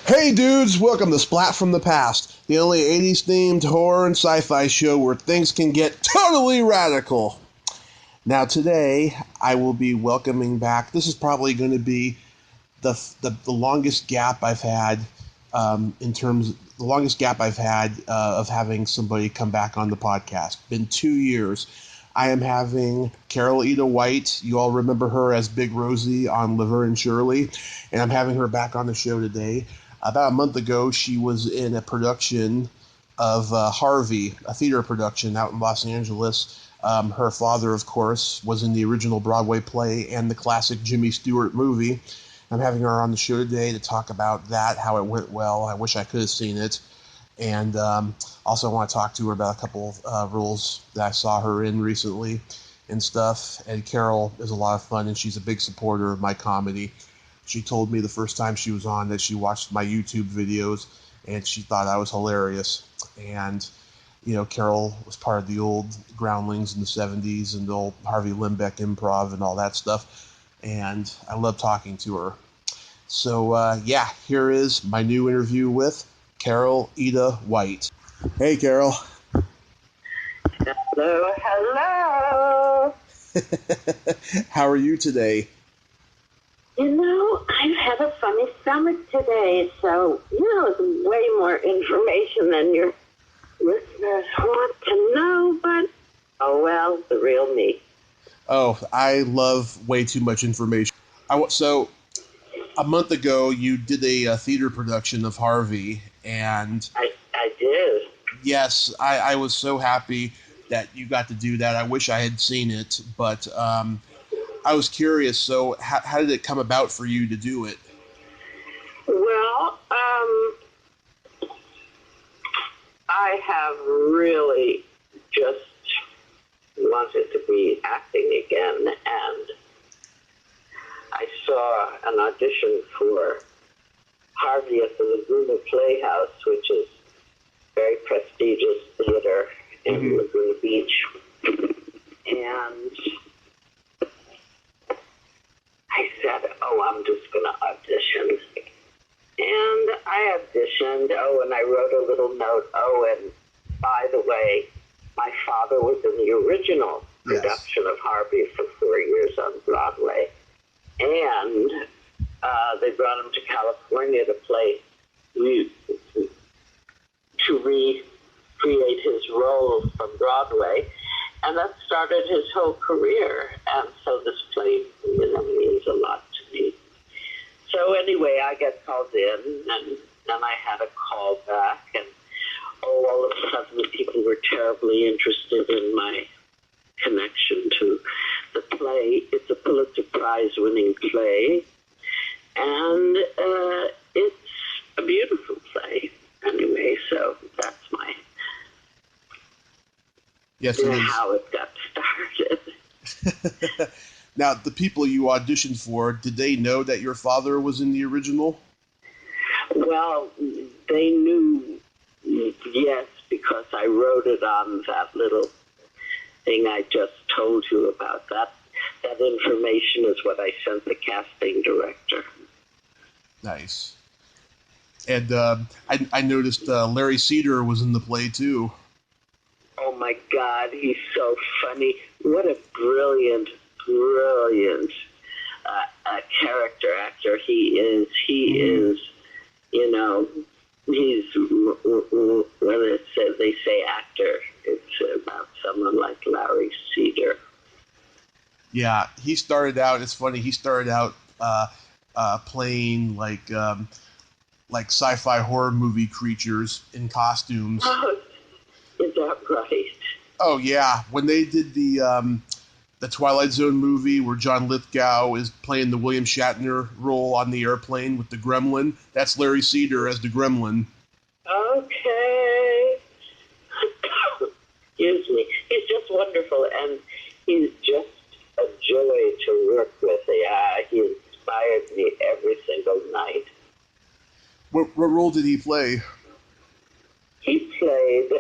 Hey dudes, welcome to Splat from the Past, the only 80s themed horror and sci-fi show where things can get totally radical. Now today, I will be welcoming back, this is probably going to be the longest gap I've had of having somebody come back on the podcast. Been 2 years. I am having Carole Ita White. You all remember her as Big Rosie on Laverne and Shirley, and I'm having her back on the show today. About a month ago, she was in a production of Harvey, a theater production out in Los Angeles. Her father, of course, was in the original Broadway play and the classic Jimmy Stewart movie. I'm having her on the show today to talk about that, how it went well. I wish I could have seen it. And also I want to talk to her about a couple of roles that I saw her in recently and stuff. And Carole is a lot of fun, and she's a big supporter of my comedy. She told me the first time she was on that she watched my YouTube videos, and she thought I was hilarious. And, you know, Carole was part of the old Groundlings in the 70s and the old Harvey improv and all that stuff. And I love talking to her. So, here is my new interview with Carole Ita White. Hey, Carole. Hello. How are you today? You know, I've had a funny stomach today, so, it's way more information than your listeners want to know, but, oh well, the real me. Oh, I love way too much information. So, a month ago, you did a theater production of Harvey, and I did. Yes, I was so happy that you got to do that. I wish I had seen it, but I was curious. So, how did it come about for you to do it? Well, I have really just wanted to be acting again, and I saw an audition for Harvey at the Laguna Playhouse, which is a very prestigious theater in Laguna Beach. And I said, I'm just going to audition. And I auditioned, and I wrote a little note, and by the way, my father was in the original production of Harvey for 4 years on Broadway. And they brought him to California to recreate his role from Broadway. And that started his whole career. And so this play, means a lot to me. So anyway, I get called in, and then I had a call back, and all of a sudden people were terribly interested in my connection to the play. It's a Pulitzer Prize winning play, and it's a beautiful play. Anyway, so that's my how it got started. Now, the people you auditioned for, did they know that your father was in the original? Well, they knew, yes, because I wrote it on that little thing I just told you about. That information is what I sent the casting director. Nice. And I noticed Larry Cedar was in the play, too. Oh, my God, he's so funny. What a brilliant character actor he is. He is, he's, when they say actor, it's about someone like Larry Cedar. Yeah, he started out, it's funny, he started out playing like sci-fi horror movie creatures in costumes. Oh, is that right? Oh, yeah. When they did the Twilight Zone movie where John Lithgow is playing the William Shatner role on the airplane with the gremlin, that's Larry Cedar as the gremlin. Okay. Excuse me. He's just wonderful, and he's just a joy to work with. Yeah, he inspired me every single night. What role did he play? He played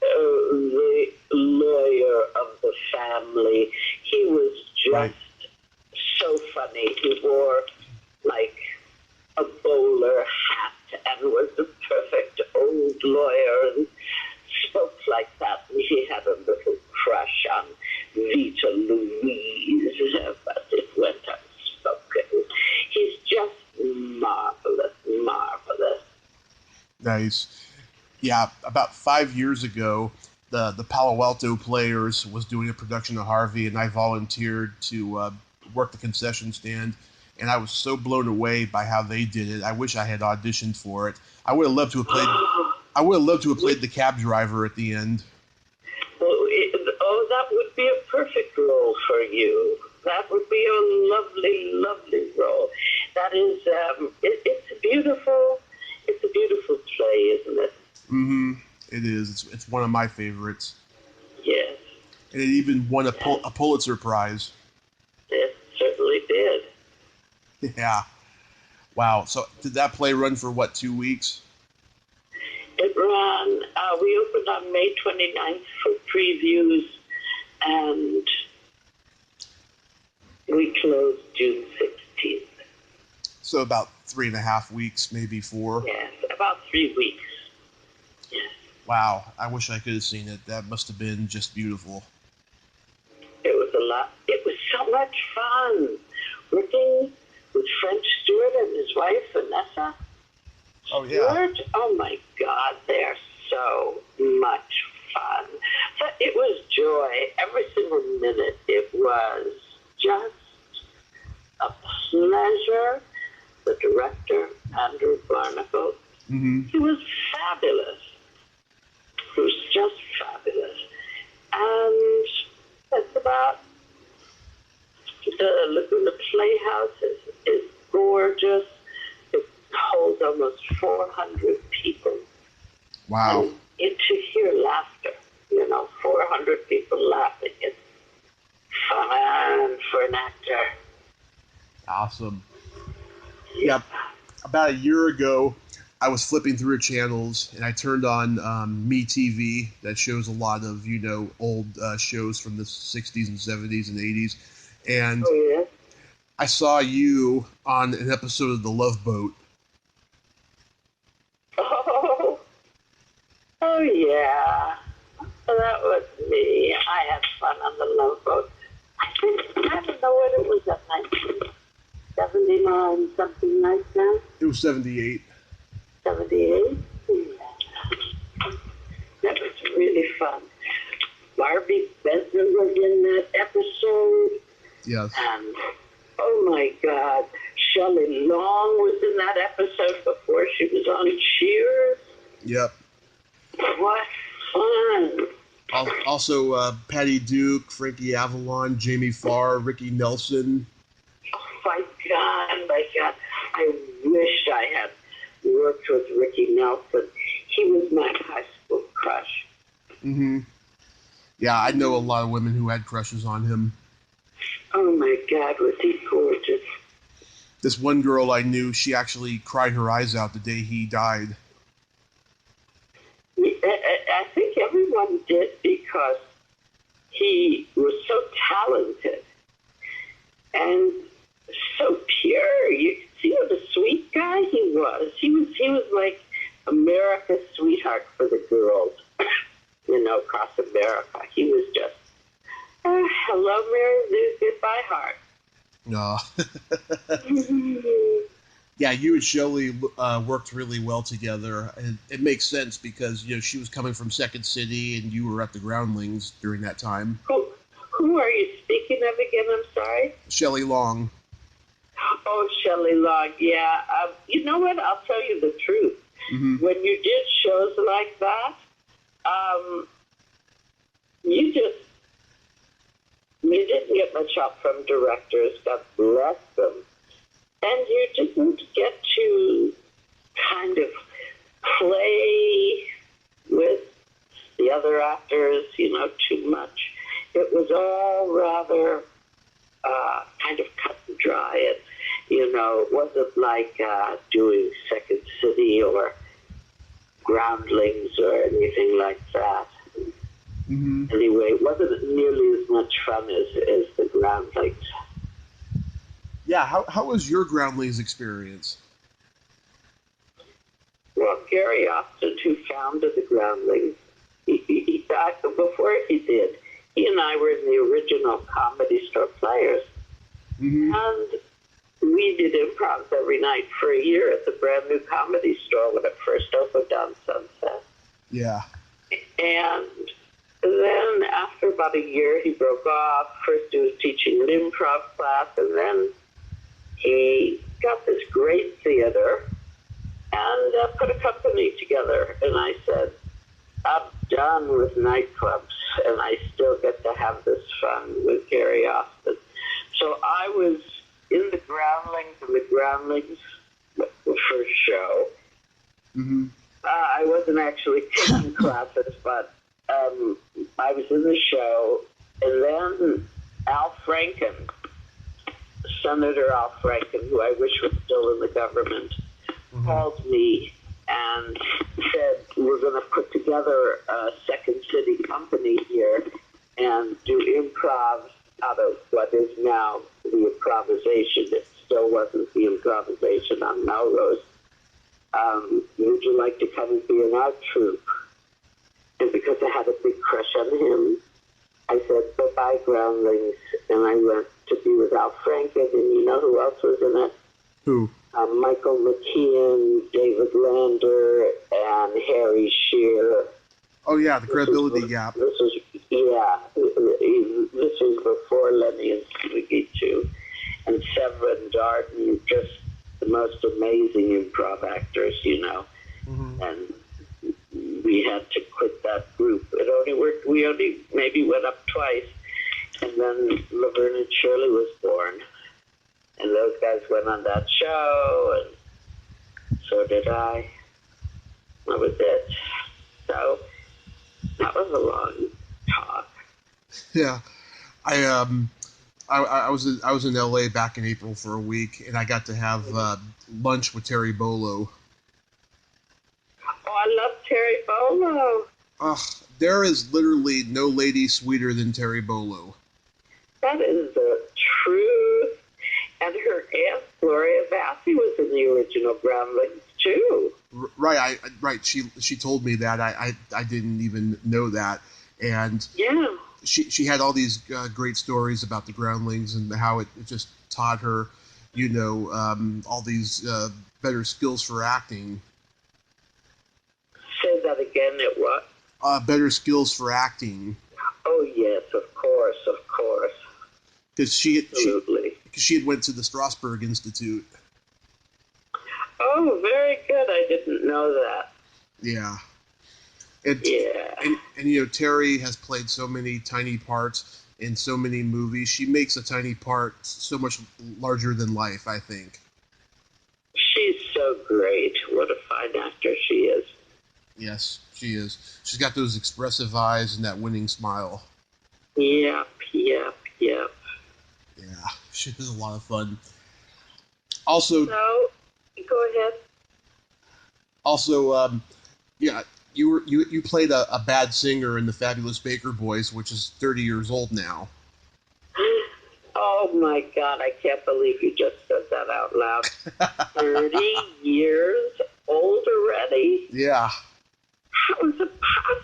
the lawyer of the family. He was just so funny. He wore like a bowler hat and was the perfect old lawyer and spoke like that. And he had a little crush on Vita Louise, but it went unspoken. He's just marvelous, marvelous. Nice. Yeah, about 5 years ago, the Palo Alto Players was doing a production of Harvey, and I volunteered to work the concession stand, and I was so blown away by how they did it. I wish I had auditioned for it. I would have loved to have played. I would have loved to have played the cab driver at the end. Oh, that would be a perfect role for you. That would be a lovely, lovely role. That is, it's a beautiful play, isn't it? Mm-hmm. It is. It's one of my favorites. Yes. And it even won a Pulitzer Prize. It certainly did. Yeah. Wow. So did that play run for, 2 weeks? It ran, we opened on May 29th for previews, and we closed June 16th. So about 3.5 weeks, maybe 4. Yes, about 3 weeks. Yes. Wow. I wish I could have seen it. That must have been just beautiful. It was a lot. It was so much fun working with French Stewart and his wife, Vanessa. Oh, yeah. Stewart, oh my God, they're so much fun. So it was joy every single minute. It was just a pleasure. The director, Andrew Barnacle, he was fabulous. He was just fabulous. And that's about the Laguna Playhouse is gorgeous. It holds almost 400 people. Wow. And to hear laughter, 400 people laughing, it's fun for an actor. Awesome. Yeah. About a year ago, I was flipping through channels, and I turned on MeTV that shows a lot of, old shows from the 60s and 70s and 80s. And I saw you on an episode of The Love Boat. Oh yeah. That was me. I had fun on The Love Boat. I don't know what it was, that 1979, something like that. It was 78. 78? Yeah. That was really fun. Barbie Besser was in that episode. Yes. And, oh my God, Shelley Long was in that episode before she was on Cheers. Yep. What fun. Also, Patty Duke, Frankie Avalon, Jamie Farr, Ricky Nelson. Oh my God. I wish I had worked with Ricky Nelson. He was my high school crush. Mm-hmm. Yeah, I know a lot of women who had crushes on him. Oh my God, was he gorgeous. This one girl I knew, she actually cried her eyes out the day he died. I think everyone did, because he was so talented and so pure. You could see what a sweet guy he was. He was like America's sweetheart for the girls, across America. He was just, hello, Mary Lou, goodbye, heart. No. Yeah, you and Shelley worked really well together. And it makes sense because, she was coming from Second City and you were at the Groundlings during that time. Who are you speaking of again? I'm sorry? Shelley Long. Oh, Shelley Long, yeah. You know what? I'll tell you the truth. Mm-hmm. When you did shows like that, you didn't get much help from directors, God bless them. And you didn't get to kind of play with the other actors, too much. It was all rather kind of cut and dry. And, it wasn't like doing Second City or Groundlings or anything like that. Mm-hmm. Anyway, it wasn't nearly as much fun as the Groundlings. Yeah, how was your Groundlings experience? Well, Gary Austin, who founded the Groundlings, before he did, he and I were in the original Comedy Store Players. Mm-hmm. And we did improv every night for a year at the brand new Comedy Store when it first opened on Sunset. Yeah. And then after about a year, he broke off. First he was teaching an improv class, and then he got this great theater and put a company together. And I said, I'm done with nightclubs, and I still get to have this fun with Gary Austin. So I was in the Groundlings and the Groundlings first show. Mm-hmm. I wasn't actually taking classes, but I was in the show, and then Al Franken, Senator Al Franken, who I wish was still in the government, called me and said, we're going to put together a Second City company here and do improv out of what is now the improvisation. It still wasn't the improvisation on Melrose. Would you like to come and be in our troupe? And because I had a big crush on him, I said, bye-bye, Groundlings. And I went to be with Al Franken, and you know who else was in it? Who? Michael McKeon, David Lander, and Harry Shearer. Oh, yeah, the Credibility Gap. This was before Lenny and Swiggy, too. And Severin Darden, just the most amazing improv actors, you know. Mm-hmm. And we had to quit that group. It only worked, we only maybe went up twice. And then Laverne and Shirley was born. And those guys went on that show, and so did I. That was it. So that was a long talk. Yeah, I was in LA back in April for a week, and I got to have lunch with Terry Bolo. Oh, I love Terry Bolo. There is literally no lady sweeter than Terry Bolo. That is the truth. And her aunt, Gloria Vassie, was in the original Groundlings, too. Right, right. She told me that. I didn't even know that. And yeah, she had all these great stories about the Groundlings and how it just taught her, you know, all these better skills for acting. Say that again, it what? Better skills for acting. Oh, yes, of course. Because she had went to the Strasberg Institute. Oh, very good. I didn't know that. Yeah. And you know, Terry has played so many tiny parts in so many movies. She makes a tiny part so much larger than life, I think. She's so great. What a fine actor she is. Yes, she is. She's got those expressive eyes and that winning smile. Yep. Yeah, she is a lot of fun. Also, so, go ahead. Also, yeah, you played a bad singer in the Fabulous Baker Boys, which is 30 years old now. Oh my God, I can't believe you just said that out loud. 30 years old already? Yeah. How is it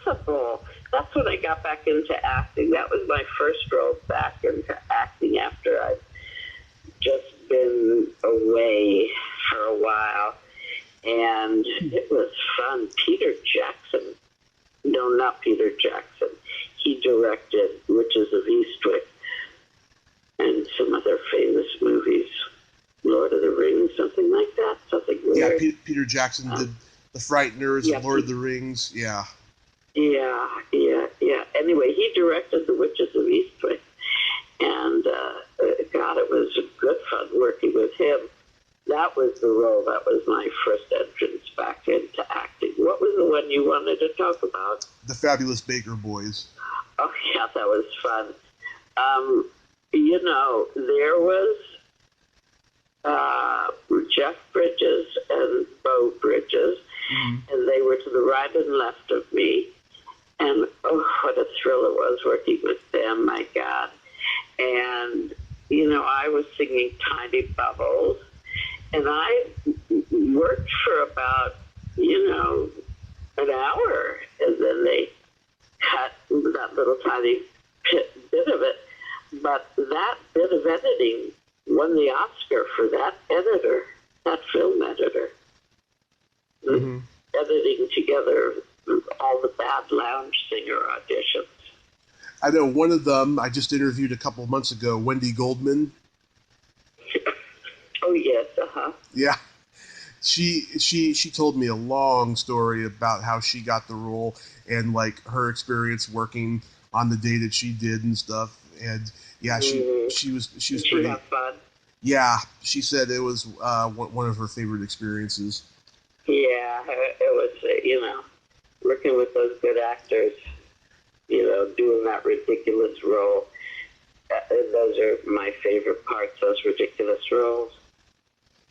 possible? That's when I got back into acting. That was my first role back into acting after I'd just been away for a while. And it was fun. Peter Jackson, no, not Peter Jackson. He directed Witches of Eastwick and some other famous movies. Lord of the Rings, something like that. Something weird. Yeah, Peter Jackson did The Frighteners, Lord of the Rings, yeah. Yeah. Anyway, he directed The Witches of Eastwick. And, God, it was good fun working with him. That was the role. That was my first entrance back into acting. What was the one you wanted to talk about? The Fabulous Baker Boys. Oh, yeah, that was fun. You know, there was Jeff Bridges and Bo Bridges, and they were to the right and left of me. And, oh, what a thrill it was working with them, my God. And I was singing Tiny Bubbles, and I worked for about, an hour, and then they cut that little tiny bit of it. But that bit of editing won the Oscar for that editor, that film editor. Mm-hmm. Editing together all the bad lounge singer auditions. I know one of them I just interviewed a couple of months ago, Wendy Goldman. Oh, yes, uh-huh. Yeah. She told me a long story about how she got the role and like her experience working on the day that she did and stuff. And yeah, she was pretty. Have fun. Yeah, she said it was one of her favorite experiences. Yeah, it was working with those good actors, doing that ridiculous role. Those are my favorite parts, those ridiculous roles.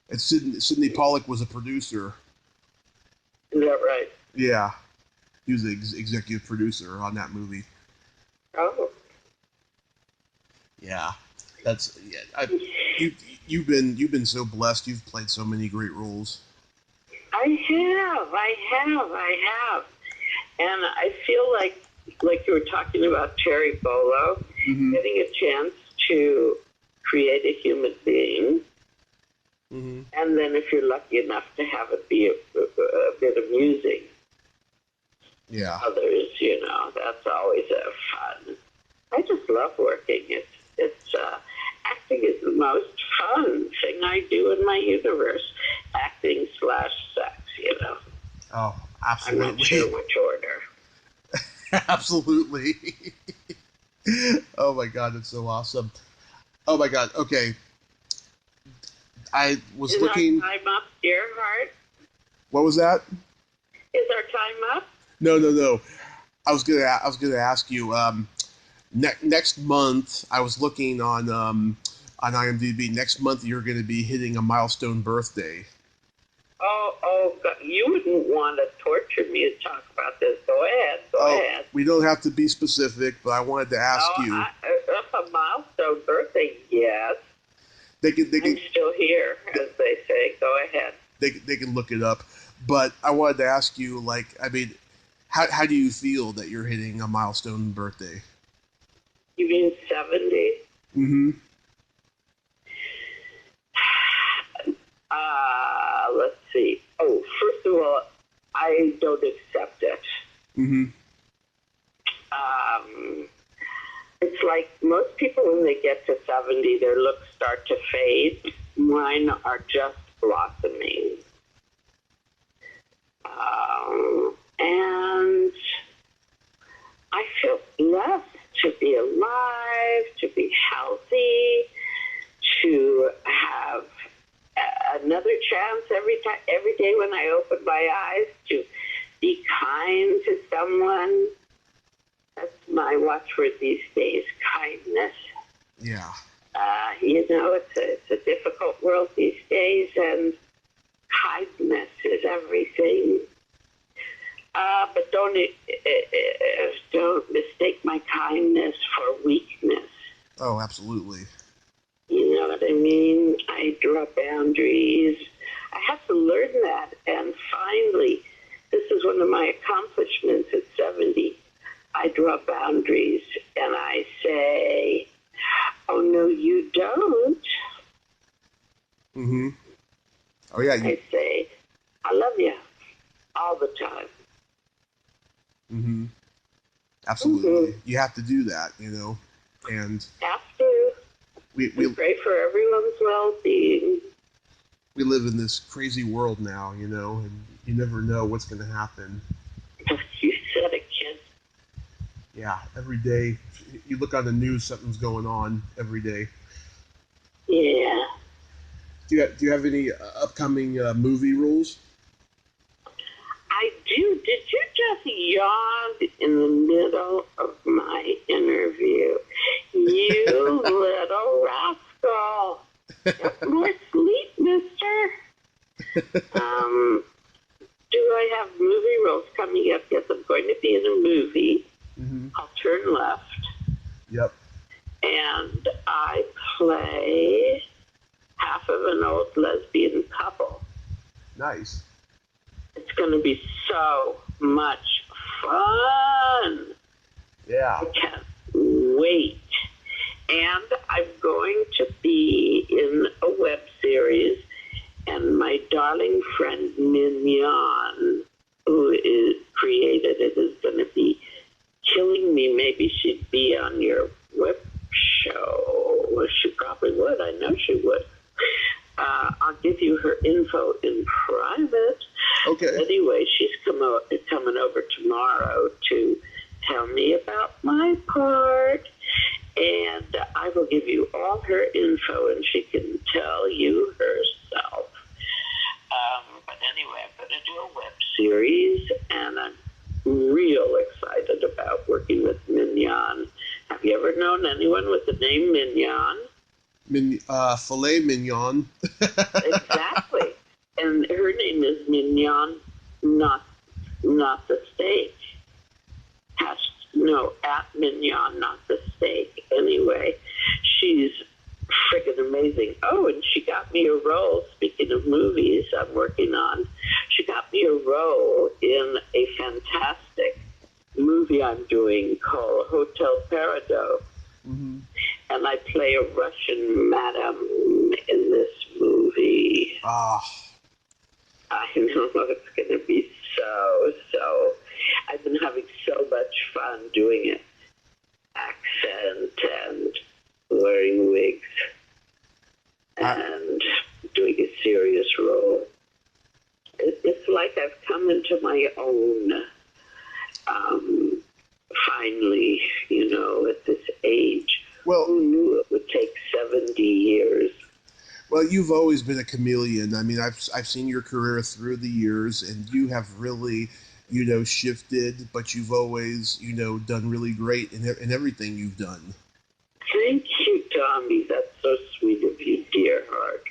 And Sidney Pollack was a producer. Is that right? Yeah, he was the executive producer on that movie. Oh. Yeah, that's you've been so blessed. You've played so many great roles. I have, and I feel like you were talking about Terry Bolo, mm-hmm. getting a chance to create a human being. Mm-hmm. And then if you're lucky enough to have it be a bit amusing. Yeah. Others, that's always fun. I just love working. It's acting is the most fun thing I do in my universe. Acting / sex, Oh, absolutely. I'm not sure which order. Absolutely. Oh my God, it's so awesome. Oh my God. Okay. I was looking. Is our time up, dear heart? What was that? Is our time up? No. I was gonna ask you. Next month, I was looking on IMDb. Next month, you're going to be hitting a milestone birthday. Oh, God. You wouldn't want to torture me to talk about this. Go ahead. We don't have to be specific, but I wanted to ask you. A milestone birthday, yes. I'm still here, as they say. Go ahead. They can look it up. But I wanted to ask you, how do you feel that you're hitting a milestone birthday? You mean 70? Mm-hmm. Let's see. Oh, first of all, I don't accept it. Mm-hmm. It's like most people, when they get to 70, their looks start to fade. Mine are just blossoming. And I feel blessed to be alive, to be healthy, to have another chance every day when I open my eyes to be kind to someone. That's my watchword these days, kindness. Yeah. It's a difficult world these days, and kindness is everything. But don't mistake my kindness for weakness. Oh, absolutely. You know what I mean? I draw boundaries. I have to learn that. And finally, this is one of my accomplishments at 70. I draw boundaries and I say, oh, no, you don't. Mm-hmm. Oh, yeah. I say, I love you all the time. Mm-hmm. Absolutely. Mm-hmm. You have to do that, and have to. We pray for everyone's well-being. We live in this crazy world now, and you never know what's going to happen. You said it, kid. Yeah, every day. You look on the news, something's going on every day. Yeah. Do you have any upcoming movie roles? I do. Did you just yawn in the middle of my interview? You little rascal. Get more sleep, mister. Do I have movie roles coming up? Yes, I'm going to be in a movie. Mm-hmm. I'll turn left. Yep. And I play adult lesbian couple. Nice. It's going to be so much fun. Yeah. I can't wait. And I'm going to be in a web series, and my darling friend Mignon, who is created it, is going to be killing me. Maybe she'd be on your web show. Well, she probably would. I know she would. I'll give you her info in private. Okay. Anyway, she's coming over tomorrow to tell me about my part. And I will give you all her info, and she can tell you herself. But anyway, I'm going to do a web series, and I'm real excited about working with Mignon. Have you ever known anyone with the name Mignon? Filet mignon. Exactly. And her name is Mignon, not the steak. At Mignon, not the steak. Anyway, she's freaking amazing. Oh, and she got me a role, speaking of movies I'm working on, she got me a role in a fantastic movie I'm doing called Hotel Peridot. Mm-hmm. And I play a Russian madam in this movie. Ah. I know it's going to be so. I've been having so much fun doing it. Accent and wearing wigs and doing a serious role. It's like I've come into my own finally, at this age. Well, who knew it would take 70 years? Well, you've always been a chameleon. I mean, I've seen your career through the years, and you have really, shifted, but you've always, done really great in everything you've done. Thank you, Tommy. That's so sweet of you, dear heart.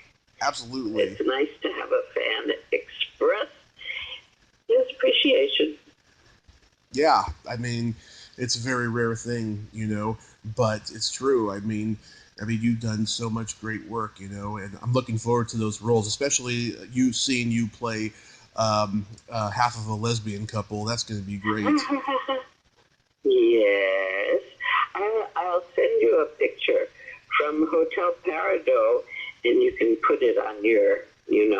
Absolutely. It's nice to have a fan express his appreciation. Yeah, I mean, it's a very rare thing, but it's true. I mean, you've done so much great work, and I'm looking forward to those roles, especially seeing you play half of a lesbian couple. That's going to be great. Yes. I'll send you a picture from Hotel Peridot, and you can put it on your,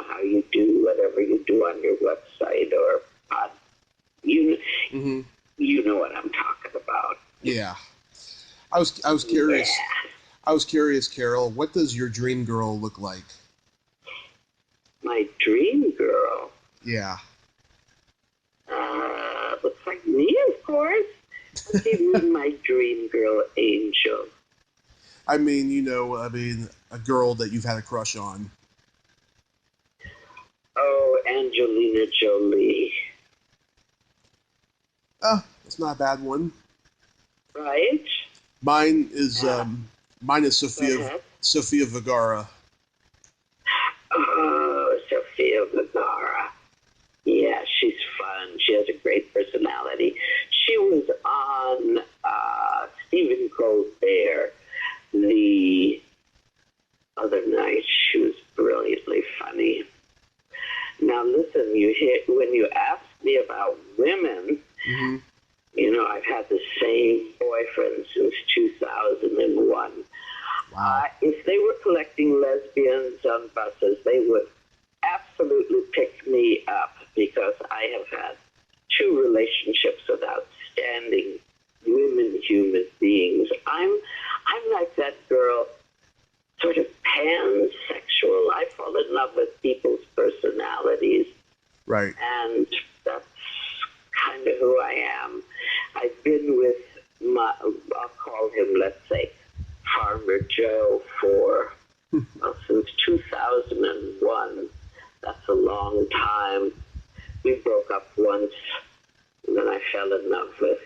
how you do whatever you do on your website or Mm-hmm. You know what I'm talking about. Yeah. I was curious. Yeah. I was curious, Carole, what does your dream girl look like? My dream girl? Yeah. Looks like me, of course. I'll give you my dream girl, Angel. I mean, a girl that you've had a crush on. Oh, Angelina Jolie. It's not a bad one. Right? Mine is Sofia Vergara. Oh, Sofia Vergara. Yeah, she's fun. She has a great personality. She was on Stephen Colbert the other night. She was brilliantly funny. Now listen, when you ask me about women, mm-hmm. I've had the same boyfriend since 2001. Wow. If they were collecting lesbians on buses, they would absolutely pick me up because I have had 2 relationships with outstanding women human beings. I'm like that girl, sort of pansexual. I fall in love with people's personalities. Right. And that's kind of who I am. I've been with I'll call him, let's say, Farmer Joe since 2001. That's a long time. We broke up once, and then I fell in love with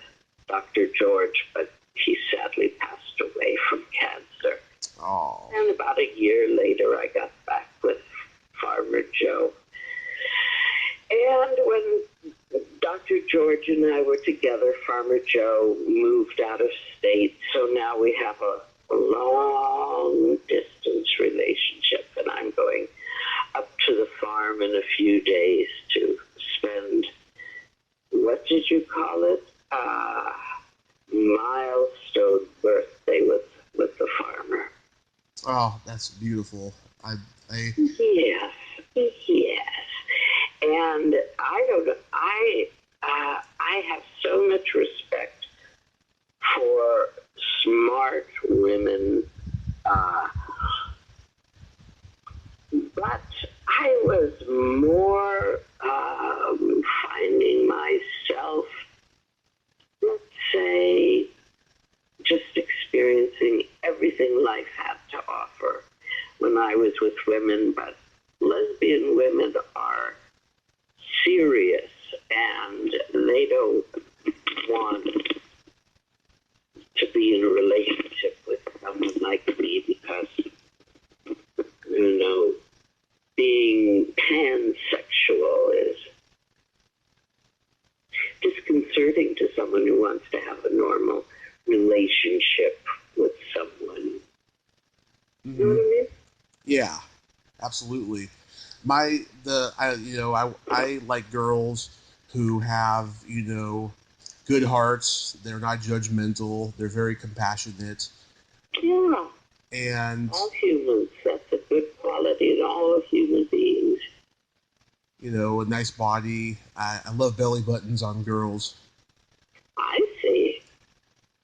Dr. George, but he sadly passed away from cancer. Oh. And about a year later, I got back with Farmer Joe. And when Dr. George and I were together, Farmer Joe moved out of state, so now we have a long-distance relationship, and I'm going, up to the farm in a few days to spend, what did you call it? Milestone birthday with the farmer. Oh, that's beautiful. Yes, yes. And I don't know, I have so much respect for smart women, but I was more finding myself, let's say, just experiencing everything life had to offer when I was with women, but lesbian women are serious and they don't want to be in a relationship with someone like me because, you know, being pansexual is disconcerting to someone who wants to have a normal relationship with someone. Mm-hmm. You know what I mean? Yeah, absolutely. I like girls who have, good hearts. They're not judgmental. They're very compassionate. Yeah. And all humans, that's a good quality in all of human beings. A nice body. I love belly buttons on girls. I see.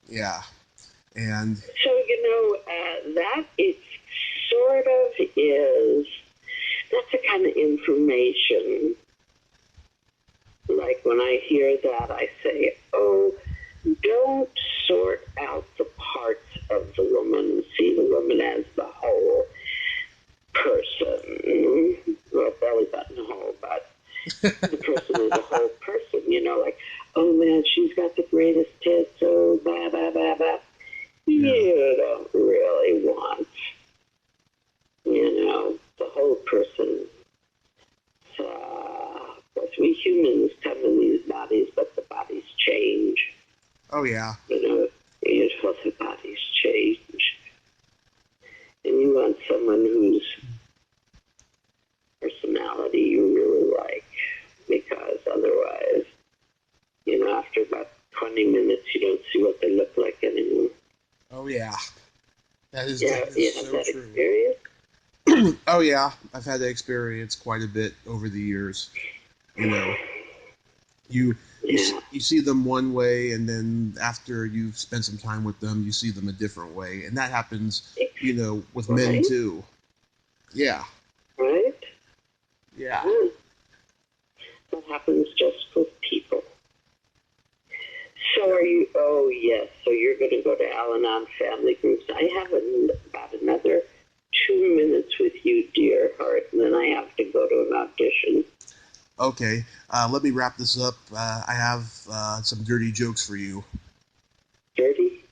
Yeah. And so, that is sort of is, that's the kind of information, like when I hear that, I say, oh, don't sort out the parts of the woman, see the woman as the whole person, well, belly button hole, but the person is a whole person, like, oh man, she's got the greatest tits, oh, blah, blah, blah, blah. Yeah. You don't really want, the whole person. Because we humans come in these bodies, but the bodies change. Oh, yeah. The bodies change. And you want someone whose personality you really like, because otherwise, after about 20 minutes, you don't see what they look like anymore. Oh, yeah. That is, yeah, that is so that true. Experience? Oh, yeah. I've had that experience quite a bit over the years. You see them one way, and then after you've spent some time with them, you see them a different way. And that happens, with men, too. Yeah. Right? Yeah. That happens just with people. So so you're going to go to Al-Anon family groups. I have about another 2 minutes with you, dear heart, and then I have to go to an audition. Okay, let me wrap this up. I have some dirty jokes for you. Dirty?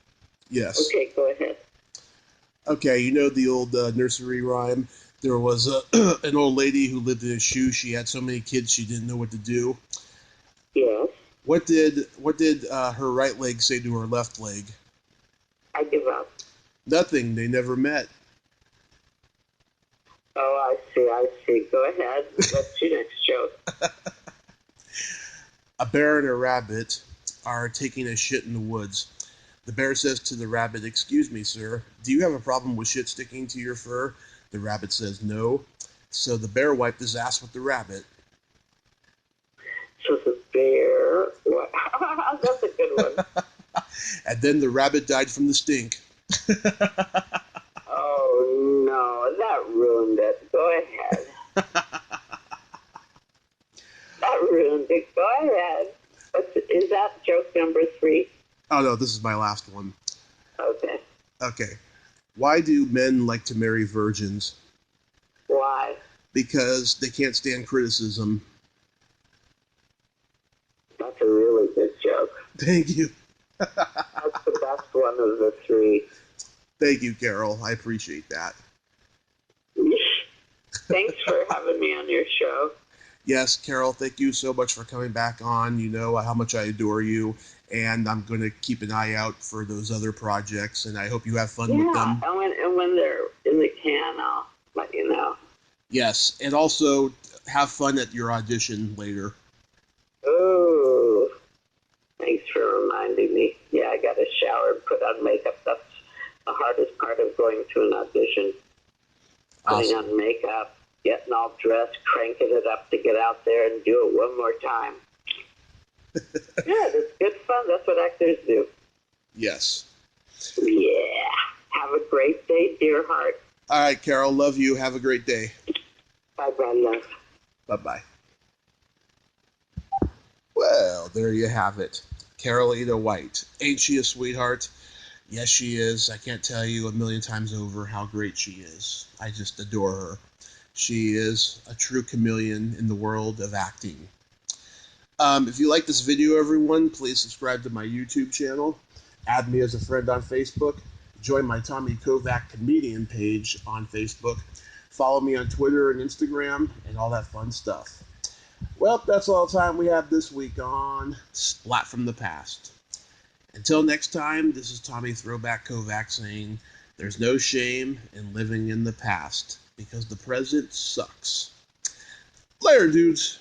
Yes. Okay, go ahead. Okay, the old nursery rhyme? There was an old lady who lived in a shoe. She had so many kids she didn't know what to do. Yes. What did her right leg say to her left leg? I give up. Nothing. They never met. Oh, I see. Go ahead. What's your next joke? A bear and a rabbit are taking a shit in the woods. The bear says to the rabbit, "Excuse me, sir, do you have a problem with shit sticking to your fur?" The rabbit says, "No." So the bear wiped his ass with the rabbit. So the bear... That's a good one. And then the rabbit died from the stink. Oh, no, that ruined it. Go ahead. That ruined it. Go ahead. Is that joke number 3? Oh, no, this is my last one. Okay. Okay. Why do men like to marry virgins? Why? Because they can't stand criticism. That's a really good joke. Thank you. That's the best one of the 3. Thank you, Carole. I appreciate that. Thanks for having me on your show. Yes, Carole, thank you so much for coming back on. You know how much I adore you, and I'm going to keep an eye out for those other projects, and I hope you have fun with them. And when they're in the can, I'll let you know. Yes, and also have fun at your audition later. Oh, thanks for reminding me. Yeah, I got to shower and put on makeup. That's the hardest part of going to an audition. Putting Awesome. on makeup, getting all dressed, cranking it up to get out there and do it one more time. Yeah, it's good fun. That's what actors do. Yes. Yeah. Have a great day, dear heart. All right, Carol. Love you. Have a great day. Bye-bye, love. Bye-bye. Well, there you have it. Carole Ita White. Ain't she a sweetheart? Yes, she is. I can't tell you a million times over how great she is. I just adore her. She is a true chameleon in the world of acting. If you like this video, everyone, please subscribe to my YouTube channel. Add me as a friend on Facebook. Join my Tommy Kovac comedian page on Facebook. Follow me on Twitter and Instagram and all that fun stuff. Well, that's all the time we have this week on Splat from the Past. Until next time, this is Tommy Throwback Kovac saying, there's no shame in living in the past because the present sucks. Later, dudes.